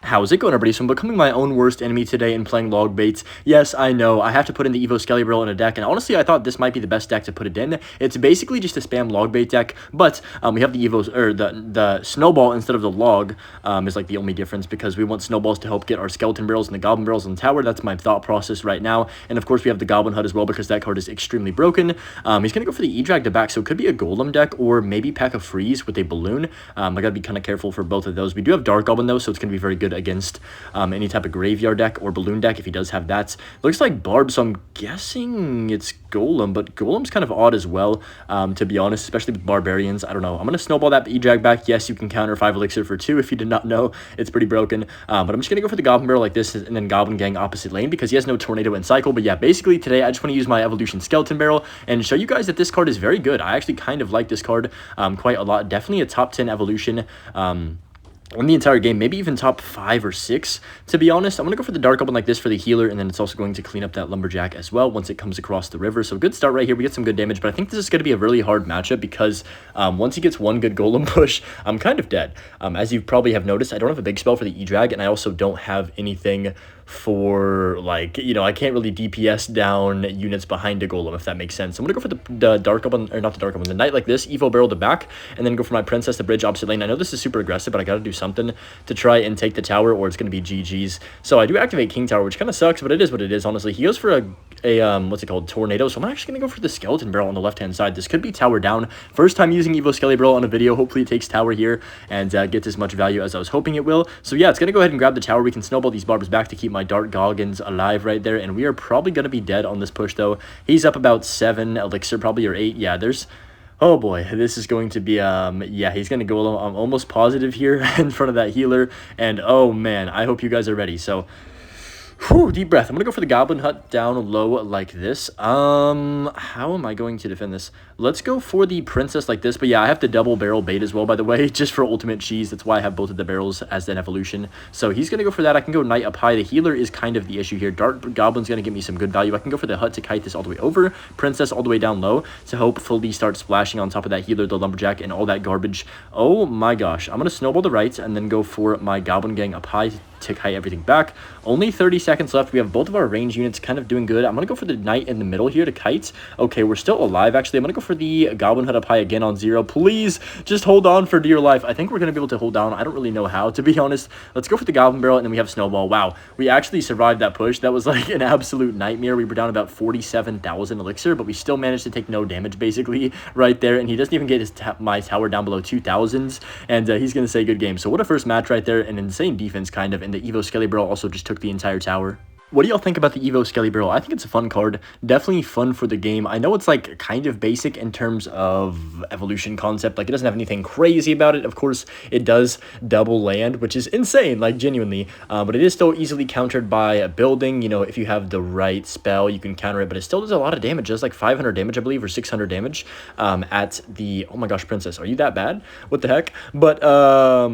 How's it going, everybody? So I'm becoming my own worst enemy today and playing log baits. Yes, I know, I have to put in the Evo Skelly Barrel in a deck, and honestly, I thought this might be the best deck to put it in. It's basically just a spam log bait deck, but we have the Evo, or the Snowball instead of the log, is like the only difference, because we want Snowballs to help get our Skeleton Barrels and the Goblin Barrels in the tower. That's my thought process right now, and of course, we have the Goblin Hut as well, because that card is extremely broken. He's going to go for the E-Drag to back, so it could be a Golem deck, or maybe pack a Freeze with a Balloon. I gotta be kind of careful for both of those. We do have Dark Goblin, though, so it's going to be very good against any type of graveyard deck or balloon deck if he does have that. Looks like Barb, so I'm guessing it's Golem, but Golem's kind of odd as well, to be honest, especially with Barbarians. I don't know. I'm going to snowball that E-Drag back. Yes, you can counter 5 Elixir for 2 if you did not know. It's pretty broken, but I'm just going to go for the Goblin Barrel like this and then Goblin Gang opposite lane because he has no Tornado and Cycle. But yeah, basically today I just want to use my Evolution Skeleton Barrel and show you guys that this card is very good. I actually kind of like this card quite a lot. Definitely a top 10 Evolution. In the entire game, maybe even top 5 or 6, to be honest. I'm going to go for the Dark Goblin like this for the healer, and then it's also going to clean up that Lumberjack as well once it comes across the river. So good start right here. We get some good damage, but I think this is going to be a really hard matchup because once he gets one good Golem push, I'm kind of dead. As you probably have noticed, I don't have a big spell for the E-Drag, and I also don't have anything for, like, you know, I can't really DPS down units behind a Golem, if that makes sense. So I'm going to go for the Dark Goblin, or not the Dark Goblin, the Knight like this, Evo Barrel to back, and then go for my Princess to bridge opposite lane. I know this is super aggressive, but I got to do something to try and take the tower, or it's going to be GG's. So I do activate King Tower, which kind of sucks, but it is what it is, honestly. He goes for a what's it called, Tornado, so I'm actually going to go for the Skeleton Barrel on the left-hand side. This could be tower down. First time using Evo Skelly Barrel on a video. Hopefully it takes tower here and gets as much value as I was hoping it will. So yeah, it's going to go ahead and grab the tower. We can snowball these barbs back to keep my Dark Goggins alive right there, and we are probably going to be dead on this push, though. He's up about 7 Elixir, probably, or 8. Yeah, there's... Oh boy, this is going to be, yeah, he's going to go, I'm almost positive here in front of that healer, and oh man, I hope you guys are ready. So, whew, deep breath. I'm going to go for the Goblin Hut down low like this. How am I going to defend this? Let's go for the Princess like this. But yeah, I have the double barrel bait as well, by the way, just for ultimate cheese. That's why I have both of the barrels as an evolution. So he's going to go for that. I can go Knight up high. The healer is kind of the issue here. Dark Goblin's going to give me some good value. I can go for the Hut to kite this all the way over. Princess all the way down low to hopefully start splashing on top of that healer, the Lumberjack, and all that garbage. Oh my gosh. I'm going to snowball the right and then go for my Goblin Gang up high to kite everything back. Only 30 seconds left. We have both of our range units kind of doing good. I'm going to go for the Knight in the middle here to kite. Okay, we're still alive, actually. I'm going to go for the Goblin Hut up high again on 0. Please, just hold on for dear life. I think we're going to be able to hold down. I don't really know how, to be honest. Let's go for the Goblin Barrel, and then we have Snowball. Wow, we actually survived that push. That was like an absolute nightmare. We were down about 47,000 Elixir, but we still managed to take no damage, basically, right there. And he doesn't even get his my tower down below 2,000s, and he's going to say good game. So what a first match right there. An insane defense, kind of, and the Evo Skelly Barrel also just took the entire tower. What do y'all think about the Evo Skelly Barrel? I think it's a fun card. Definitely fun for the game. I know it's like kind of basic in terms of evolution concept. Like it doesn't have anything crazy about it. Of course, it does double land, which is insane, like genuinely. But it is still easily countered by a building. You know, if you have the right spell, you can counter it. But it still does a lot of damage. It does like 500 damage, I believe, or 600 damage at the... Oh my gosh, Princess, are you that bad? What the heck? But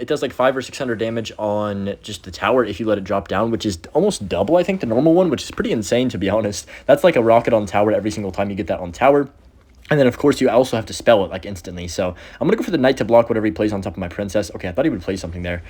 it does like 500 or 600 damage on just the tower if you let it drop down, which is almost double, I think, the normal one, which is pretty insane, to be honest. That's like a rocket on tower every single time you get that on tower. And then, of course, you also have to spell it, like, instantly. So, I'm going to go for the Knight to block whatever he plays on top of my Princess. Okay, I thought he would play something there.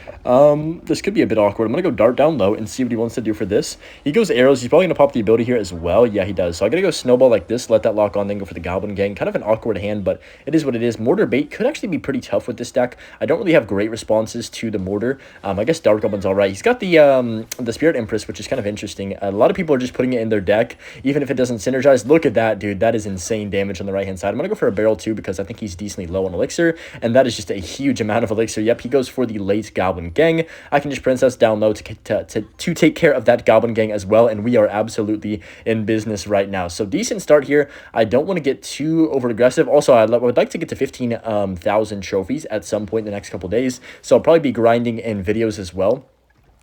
This could be a bit awkward. I'm going to go Dart down low and see what he wants to do for this. He goes Arrows. He's probably going to pop the ability here as well. Yeah, he does. So, I'm going to go Snowball like this, let that lock on, then go for the Goblin Gang. Kind of an awkward hand, but it is what it is. Mortar Bait could actually be pretty tough with this deck. I don't really have great responses to the Mortar. I guess Dark Goblin's all right. He's got the Spirit Empress, which is kind of interesting. A lot of people are just putting it in their deck, even if it doesn't synergize. Look at that, dude. That is insane damage on the right-hand side. I'm going to go for a barrel too because I think he's decently low on elixir, and that is just a huge amount of elixir. Yep, he goes for the late Goblin Gang. I can just Princess down low to take care of that Goblin Gang as well, and we are absolutely in business right now. So decent start here. I don't want to get too over aggressive. Also, I would like to get to 15,000 trophies at some point in the next couple days, so I'll probably be grinding in videos as well.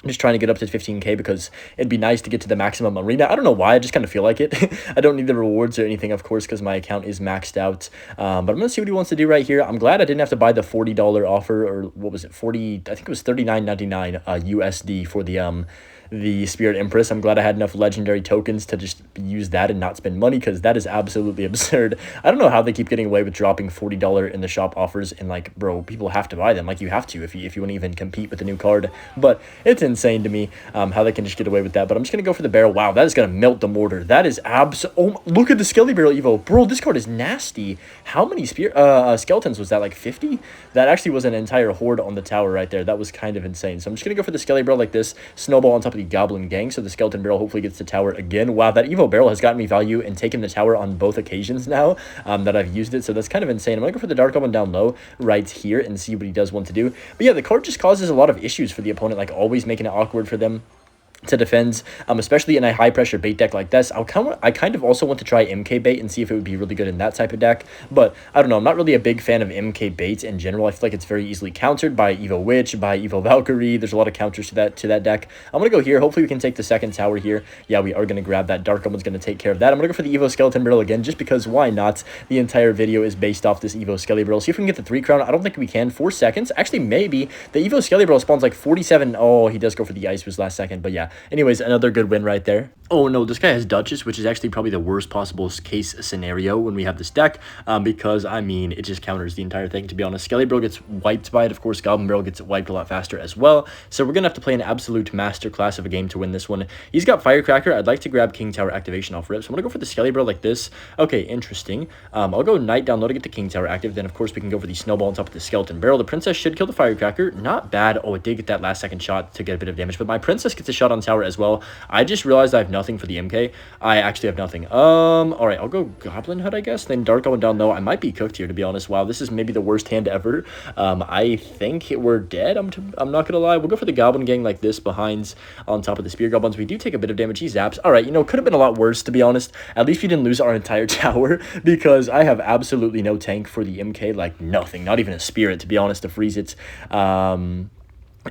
I'm just trying to get up to 15k because it'd be nice to get to the maximum arena. I don't know why, I just kind of feel like it. I don't need the rewards or anything, of course, because my account is maxed out. But I'm going to see what he wants to do right here. I'm glad I didn't have to buy the $40 offer, or what was it, 40, I think it was $39.99 USD for the the Spirit Empress. I'm glad I had enough legendary tokens to just use that and not spend money, because that is absolutely absurd. I don't know how they keep getting away with dropping $40 in the shop offers, and like, bro, people have to buy them. Like, you have to if you want to even compete with the new card. But it's insane to me how they can just get away with that. But I'm just gonna go for the barrel. Wow, that is gonna melt the mortar. That is oh, look at the Skelly Barrel Evo, bro. This card is nasty. How many skeletons was that? Like 50? That actually was an entire horde on the tower right there. That was kind of insane. So I'm just gonna go for the Skelly Barrel like this. Snowball on top of the Goblin Gang, so the Skeleton Barrel hopefully gets the tower again. Wow, that Evo Barrel has gotten me value and taken the tower on both occasions now that I've used it, so that's kind of insane. I'm gonna go for the Dark Goblin down low right here and see what he does want to do. But yeah, the card just causes a lot of issues for the opponent, like always making it awkward for them to defend, especially in a high pressure bait deck like this. I kind of also want to try MK bait and see if it would be really good in that type of deck, but I don't know. I'm not really a big fan of MK bait in general. I feel like it's very easily countered by Evo Witch, by Evo Valkyrie. There's a lot of counters to that deck. I'm gonna go here. Hopefully we can take the second tower here. Yeah, we are gonna grab that. Dark Goblin's gonna take care of that. I'm gonna go for the Evo Skeleton Barrel again, just because why not? The entire video is based off this Evo Skelly Barrel. See if we can get the 3 crown. I don't think we can. 4 seconds. Actually, maybe. The Evo Skelly Barrel spawns like 47. Oh, he does go for the Ice Wiz last second, but yeah. Anyways, another good win right there. Oh no, this guy has Duchess, which is actually probably the worst possible case scenario when we have this deck, because, I mean, it just counters the entire thing, to be honest. Skelly Barrel gets wiped by it. Of course, Goblin Barrel gets wiped a lot faster as well, so we're going to have to play an absolute masterclass of a game to win this one. He's got Firecracker. I'd like to grab King Tower activation off rip, so I'm going to go for the Skelly Barrel like this. Okay, interesting. I'll go Knight down low to get the King Tower active, then, of course, we can go for the Snowball on top of the Skeleton Barrel. The Princess should kill the Firecracker. Not bad. Oh, it did get that last second shot to get a bit of damage, but my Princess gets a shot on tower as well. I just realized I have nothing for the MK. I actually have nothing. All right, I'll go Goblin Hood, I guess. Then Dark Goblin down low. I might be cooked here, to be honest. Wow, this is maybe the worst hand ever. I think we're dead. I'm not gonna lie. We'll go for the Goblin Gang like this behind on top of the Spear Goblins. We do take a bit of damage. He zaps. All right, you know, could have been a lot worse, to be honest. At least we didn't lose our entire tower, because I have absolutely no tank for the MK. Like nothing. Not even a Spirit, to be honest, to freeze it.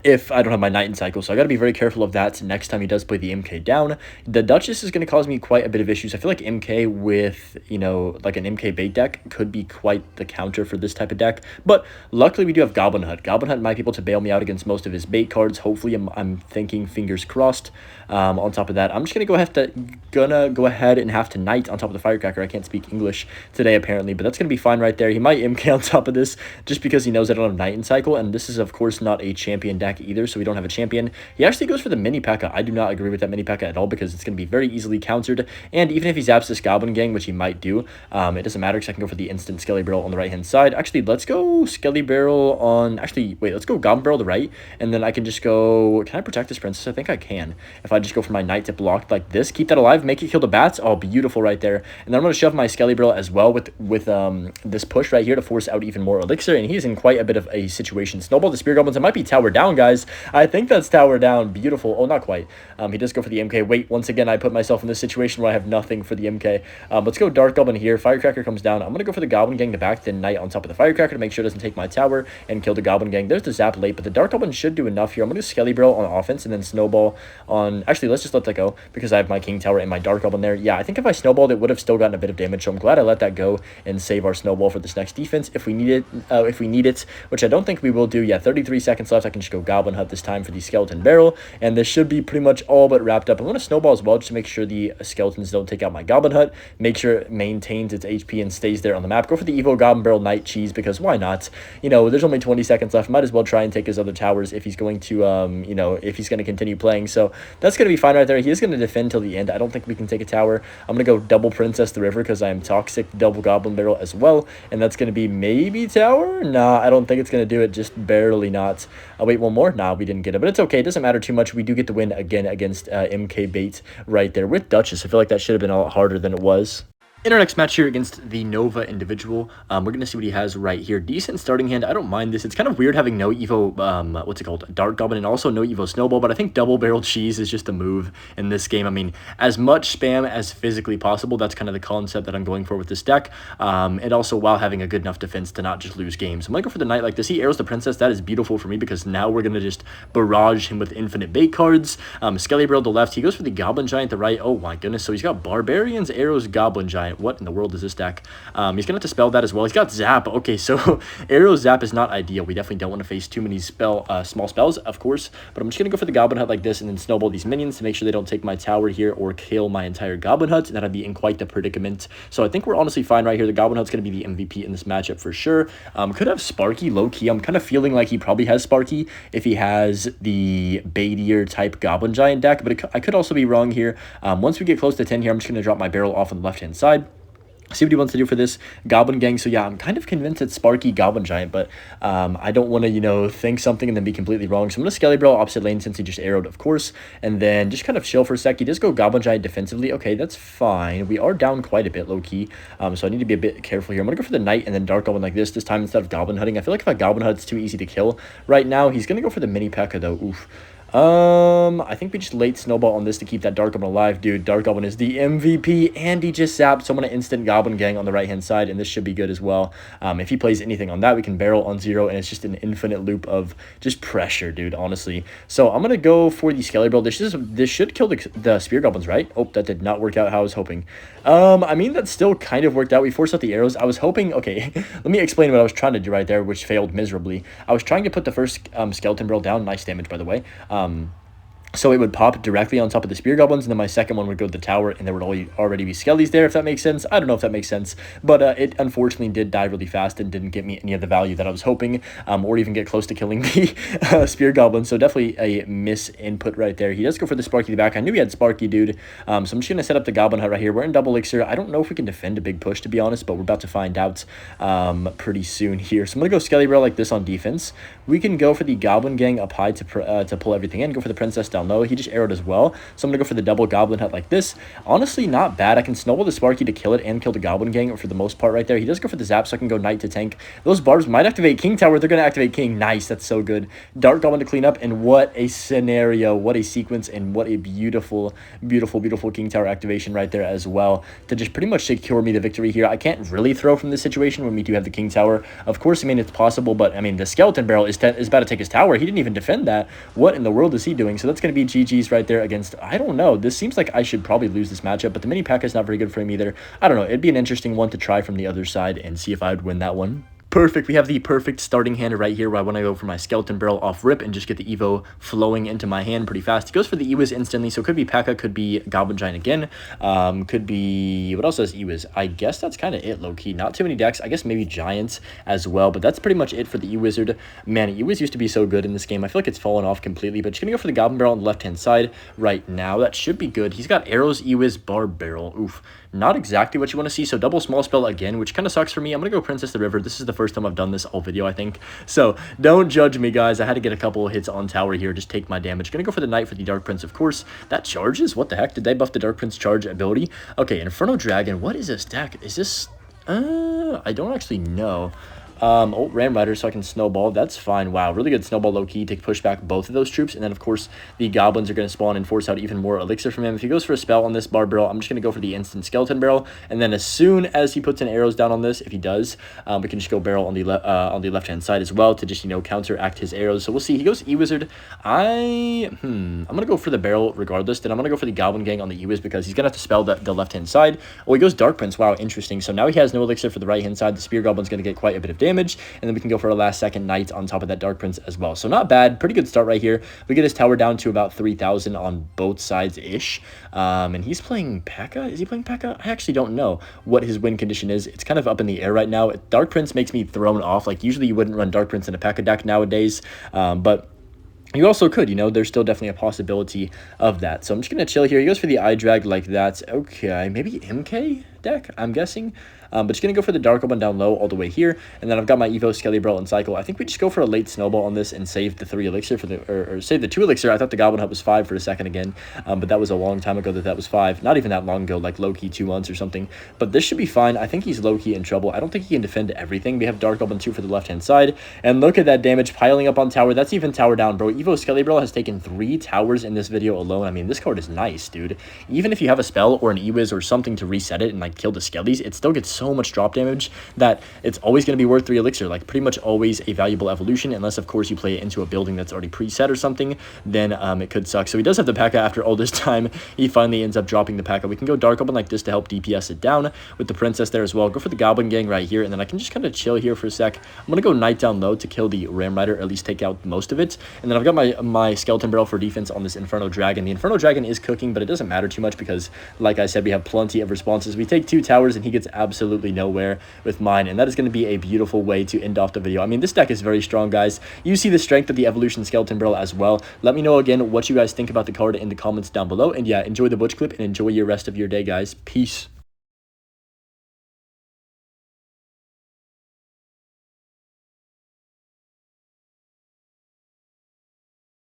If I don't have my Night in Cycle, so I got to be very careful of that next time he does play the MK down. The Duchess is going to cause me quite a bit of issues. I feel like MK with, you know, like an MK bait deck could be quite the counter for this type of deck, but luckily we do have Goblin Hood. Goblin Hood might be able to bail me out against most of his bait cards. Hopefully, I'm thinking, fingers crossed. On top of that, I'm just gonna go ahead and have to Knight on top of the Firecracker. I can't speak English today, apparently, but that's going to be fine right there. He might MK on top of this just because he knows I don't have Night in Cycle, and this is, of course, not a champion deck either, so we don't have a champion. He actually goes for the mini P.E.K.K.A. I do not agree with that mini P.E.K.K.A. at all, because it's going to be very easily countered, and even if he zaps this Goblin Gang, which he might do, it doesn't matter, because I can go for the instant Skelly Barrel on the right-hand side. Actually, let's go Skelly Barrel on... Actually, wait, let's go Goblin Barrel the right, and then I can just go... Can I protect this Princess? I think I can. If I just go for my Knight to block like this, keep that alive, make it kill the bats. Oh, beautiful right there. And then I'm going to shove my Skelly Barrel as well with this push right here to force out even more elixir, and he's in quite a bit of a situation. Snowball the Spear Goblins. It might be tower down, guys. I think that's tower down. Beautiful. Oh, not quite. He does go for the MK. Wait, once again, I put myself in this situation where I have nothing for the MK. Let's go Dark Goblin here. Firecracker comes down. I'm going to go for the Goblin Gang to back, then Knight on top of the Firecracker to make sure it doesn't take my tower and kill the Goblin Gang. There's the zap late, but the Dark Goblin should do enough here. I'm going to Skelly Barrel on offense and then Snowball on... Actually, let's just let that go because I have my King Tower and my Dark Goblin there. Yeah, I think if I Snowballed, it would have still gotten a bit of damage, so I'm glad I let that go and save our Snowball for this next defense if we need it, which I don't think we will do. Yeah, 33 seconds left. I can just go Goblin Hut this time for the Skeleton Barrel, and this should be pretty much all but wrapped up. I'm going to Snowball as well just to make sure the Skeletons don't take out my Goblin Hut, make sure it maintains its HP and stays there on the map. Go for the Evo Goblin Barrel Knight Cheese because why not? You know, there's only 20 seconds left. Might as well try and take his other towers if he's going to, you know, if he's going to continue playing. So that's going to be fine right there. He is going to defend till the end. I don't think we can take a tower. I'm going to go double Princess the River because I am toxic, double Goblin Barrel as well, and that's going to be maybe tower? Nah, I don't think it's going to do it, just barely not. Wait, one more? Nah, we didn't get it, but it's okay. It doesn't matter too much. We do get the win again against MK Bait right there with Duchess. I feel like that should have been a lot harder than it was. In our next match here against the Nova individual, we're going to see what he has right here. Decent starting hand. I don't mind this. It's kind of weird having no Evo, what's it called? Dark Goblin and also no Evo Snowball, but I think double barrel cheese is just a move in this game. I mean, as much spam as physically possible. That's kind of the concept that I'm going for with this deck. And also while having a good enough defense to not just lose games. I'm going to go for the Knight like this. He arrows the Princess. That is beautiful for me because now we're going to just barrage him with infinite bait cards. Skelly Barrel the left. He goes for the Goblin Giant the right. Oh my goodness. So he's got Barbarians, Arrows, Goblin Giant. Giant. What in the world is this deck? He's gonna have to spell that as well. He's got Zap. Okay, so Arrow Zap is not ideal. We definitely don't want to face too many small spells, of course, but I'm just gonna go for the Goblin Hut like this and then snowball these minions to make sure they don't take my tower here or kill my entire Goblin Hut, and then I'd be in quite the predicament. So I think we're honestly fine right here. The Goblin Hut's gonna be the MVP in this matchup for sure. Could have Sparky low-key. I'm kind of feeling like he probably has Sparky if he has the Baitier type Goblin Giant deck, but I could also be wrong here. Once we get close to 10 here, I'm just gonna drop my barrel off on the left-hand side. See what he wants to do for this Goblin Gang. So yeah, I'm kind of convinced it's Sparky Goblin Giant, but I don't want to, you know, think something and then be completely wrong. So I'm going to Skelly Barrel opposite lane since he just arrowed, of course, and then just kind of chill for a sec. He does go Goblin Giant defensively. Okay, that's fine. We are down quite a bit low-key, so I need to be a bit careful here. I'm going to go for the Knight and then Dark Goblin like this time instead of Goblin Hutting. I feel like if I Goblin Hut, it's too easy to kill right now. He's going to go for the Mini P.E.K.K.A. though. Oof. I think we just late snowball on this to keep that Dark Goblin alive, dude. Dark Goblin is the MVP, and he just zapped, so I'm going to instant Goblin Gang on the right-hand side, and this should be good as well. If he plays anything on that, we can barrel on 0, and it's just an infinite loop of just pressure, dude, honestly. So I'm going to go for the Skelly Barrel. This should kill the Spear Goblins, right? Oh, that did not work out how I was hoping. I mean, that still kind of worked out. We forced out the arrows. I was hoping, okay, let me explain what I was trying to do right there, which failed miserably. I was trying to put the first Skeleton Barrel down. Nice damage, by the way. So it would pop directly on top of the Spear Goblins, and then my second one would go to the tower, and there would already be Skellies there, if that makes sense. I don't know if that makes sense, but it unfortunately did die really fast and didn't get me any of the value that I was hoping, or even get close to killing the Spear Goblin, so definitely a misinput right there. He does go for the Sparky to the back. I knew he had Sparky, dude, so I'm just going to set up the Goblin Hut right here. We're in double elixir. I don't know if we can defend a big push, to be honest, but we're about to find out pretty soon here. So I'm going to go Skelly Barrel like this on defense. We can go for the Goblin Gang up high to pull everything in, go for the Princess down low. He just arrowed as well, so I'm gonna go for the double Goblin Hut like this. Honestly, not bad. I can snowball the Sparky to kill it and kill the Goblin Gang for the most part right there. He does go for the Zap, so I can go Knight to tank. Those barbs might activate King Tower. They're gonna activate King. Nice, that's so good. Dark Goblin to clean up, and what a scenario, what a sequence, and what a beautiful, beautiful, beautiful King Tower activation right there as well to just pretty much secure me the victory here. I can't really throw from this situation when we do have the King Tower. Of course, I mean, it's possible, but I mean, the Skeleton Barrel is about to take his tower. He didn't even defend that. What in the world is he doing? So that's going to be GG's right there against, I don't know. This seems like I should probably lose this matchup, but the Mini P.E.K.K.A. is not very good for him either. I don't know. It'd be an interesting one to try from the other side and see if I would win that one. Perfect. We have the perfect starting hand right here where I want to go for my Skeleton Barrel off rip and just get the Evo flowing into my hand pretty fast. He goes for the Ewiz instantly, so it could be P.E.K.K.A., could be Goblin Giant again, could be, what else has Ewiz? I guess that's kind of it, low-key. Not too many decks. I guess maybe Giants as well, but that's pretty much it for the E-Wizard. Man, Ewiz used to be so good in this game. I feel like it's fallen off completely, but just going to go for the Goblin Barrel on the left-hand side right now. That should be good. He's got arrows, Ewiz, Barb Barrel. Oof. Not exactly what you want to see, so double small spell again, which kind of sucks for me. I'm going to go Princess the River. This is the first time I've done this all video, I think. So don't judge me, guys. I had to get a couple of hits on tower here. Just take my damage. Going to go for the Knight for the Dark Prince, of course. That charges? What the heck? Did they buff the Dark Prince charge ability? Okay, Inferno Dragon. What is this deck? Is this... I don't actually know. Oh, Ram Rider, so I can snowball. That's fine. Wow, really good snowball low-key to push back both of those troops. And then, of course, the goblins are going to spawn and force out even more elixir from him. If he goes for a spell on this Barb Barrel, I'm just going to go for the instant Skeleton Barrel. And then as soon as he puts in arrows down on this, if he does, we can just go Barrel on the left-hand side as well to just, you know, counteract his arrows. So we'll see. He goes E-Wizard. I'm going to go for the Barrel regardless. Then I'm going to go for the Goblin Gang on the E-Wiz because he's going to have to spell the left-hand side. Oh, he goes Dark Prince. Wow, interesting. So now he has no elixir for the right-hand side. The Spear Goblin's going to get quite a bit of damage. And then we can go for a last-second Knight on top of that Dark Prince as well. So not bad. Pretty good start right here. We get his tower down to about 3,000 on both sides-ish. And he's playing P.E.K.K.A. Is he playing P.E.K.K.A.? I actually don't know what his win condition is. It's kind of up in the air right now. Dark Prince makes me thrown off. Like, usually you wouldn't run Dark Prince in a P.E.K.K.A. deck nowadays. But you also could, you know, there's still definitely a possibility of that. So I'm just going to chill here. He goes for the eye drag like that. Okay, maybe MK deck, I'm guessing. But just going to go for the Dark Goblin down low all the way here. And then I've got my Evo, Skelly Barrel, and Cycle. I think we just go for a late snowball on this and save the 3 elixir for the, or save the 2 elixir. I thought the Goblin Hut was 5 for a second again. But that was a long time ago that was 5. Not even that long ago, like low-key 2 months or something. But this should be fine. I think he's low-key in trouble. I don't think he can defend everything. We have Dark Goblin 2 for the left-hand side. And look at that damage piling up on tower. That's even tower down, bro. Evo, Skelly Barrel has taken 3 towers in this video alone. I mean, this card is nice, dude. Even if you have a spell or an E-Wiz or something to reset it and like like kill the skellies, it still gets so much drop damage that it's always going to be worth 3 elixir. Like pretty much always a valuable evolution, unless of course you play it into a building that's already preset or something, then it could suck. So he does have the P.E.K.K.A after all this time. He finally ends up dropping the P.E.K.K.A. We can go Dark Goblin like this to help DPS it down with the Princess there as well. Go for the Goblin Gang right here, and then I can just kind of chill here for a sec. I'm going to go Knight down low to kill the Ram Rider, or at least take out most of it. And then I've got my Skeleton Barrel for defense on this Inferno Dragon. The Inferno Dragon is cooking, but it doesn't matter too much because, like I said, we have plenty of responses. We take 2 towers, and he gets absolutely nowhere with mine, and that is going to be a beautiful way to end off the video. I mean, this deck is very strong, guys. You see the strength of the Evolution Skeleton Barrel as well. Let me know again what you guys think about the card in the comments down below, and yeah, enjoy the Butch clip and enjoy your rest of your day, guys. Peace.